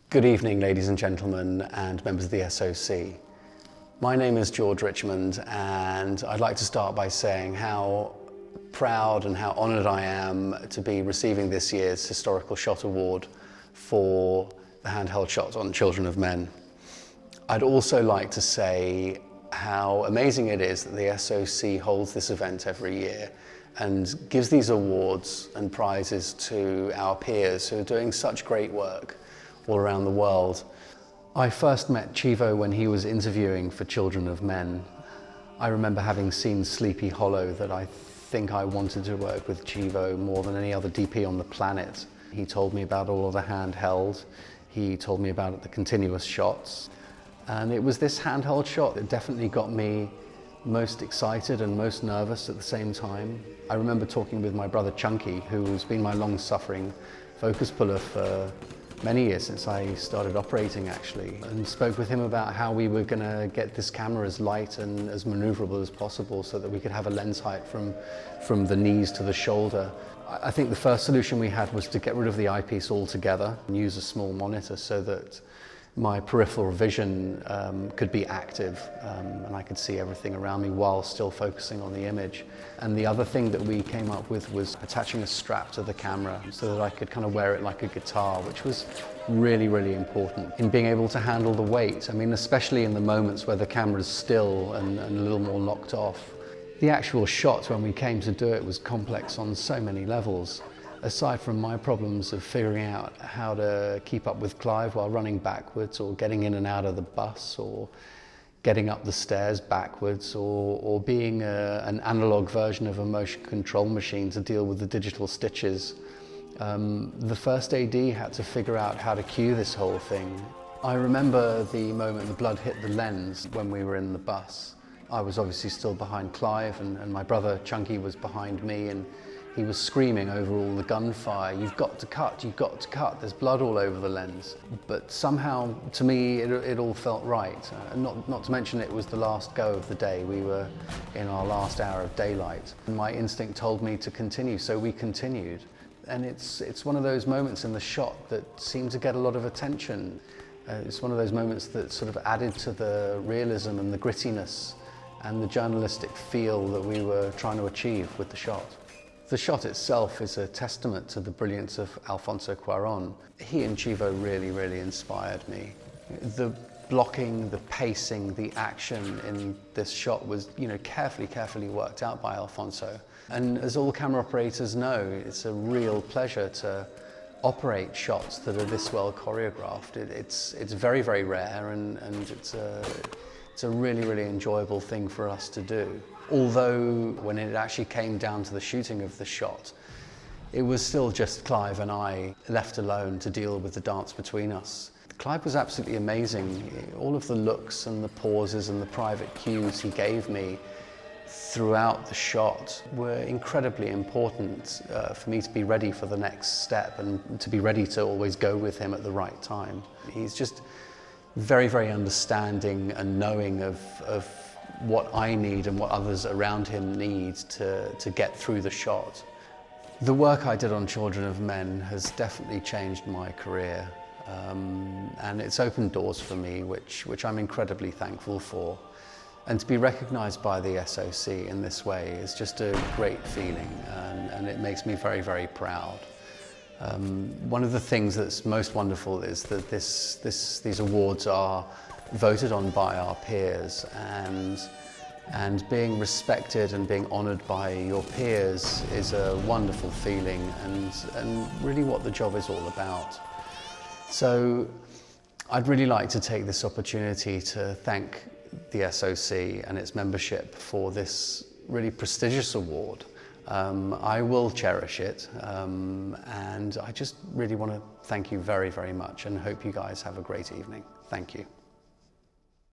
Good evening, ladies and gentlemen, and members of the SOC. My name is George Richmond, and I'd like to start by saying how proud and how honoured I am to be receiving this year's Historical Shot Award for the handheld shot on Children of Men. I'd also like to say how amazing it is that the SOC holds this event every year and gives these awards and prizes to our peers who are doing such great work all around the world. I first met Chivo when he was interviewing for Children of Men. I remember having seen Sleepy Hollow that I think I wanted to work with Chivo more than any other DP on the planet. He told me about all of the handheld. He told me about the continuous shots. And it was this handheld shot that definitely got me most excited and most nervous at the same time. I remember talking with my brother Chunky, who's been my long-suffering focus puller for many years, since I started operating actually, and spoke with him about how we were going to get this camera as light and as maneuverable as possible so that we could have a lens height from the knees to the shoulder. I think the first solution we had was to get rid of the eyepiece altogether and use a small monitor so that my peripheral vision could be active and I could see everything around me while still focusing on the image. And the other thing that we came up with was attaching a strap to the camera so that I could kind of wear it like a guitar, which was really, really important in being able to handle the weight. I mean, especially in the moments where the camera's still and a little more locked off. The actual shot when we came to do it was complex on so many levels. Aside from my problems of figuring out how to keep up with Clive while running backwards or getting in and out of the bus or getting up the stairs backwards or being an analog version of a motion control machine to deal with the digital stitches, the first AD had to figure out how to cue this whole thing. I remember the moment the blood hit the lens when we were in the bus. I was obviously still behind Clive and my brother Chunky was behind me, and he was screaming over all the gunfire, "You've got to cut, you've got to cut, there's blood all over the lens." But somehow, to me, it all felt right. Not to mention it was the last go of the day. We were in our last hour of daylight. My instinct told me to continue, so we continued. And it's one of those moments in the shot that seemed to get a lot of attention. It's one of those moments that sort of added to the realism and the grittiness and the journalistic feel that we were trying to achieve with the shot. The shot itself is a testament to the brilliance of Alfonso Cuarón. He and Chivo really, really inspired me. The blocking, the pacing, the action in this shot was, carefully worked out by Alfonso. And as all camera operators know, it's a real pleasure to operate shots that are this well choreographed. It's very, very rare, and it's a really, really enjoyable thing for us to do. Although when it actually came down to the shooting of the shot, it was still just Clive and I left alone to deal with the dance between us. Clive was absolutely amazing. All of the looks and the pauses and the private cues he gave me throughout the shot were incredibly important for me to be ready for the next step and to be ready to always go with him at the right time. He's just very, very understanding and knowing of what I need and what others around him need to get through the shot. The work I did on Children of Men has definitely changed my career, and it's opened doors for me, which I'm incredibly thankful for. And to be recognised by the SOC in this way is just a great feeling, and it makes me very, very proud. One of the things that's most wonderful is that these awards are voted on by our peers, and being respected and being honoured by your peers is a wonderful feeling and really what the job is all about. So I'd really like to take this opportunity to thank the SOC and its membership for this really prestigious award. I will cherish it, and I just really want to thank you very, very much and hope you guys have a great evening. Thank you.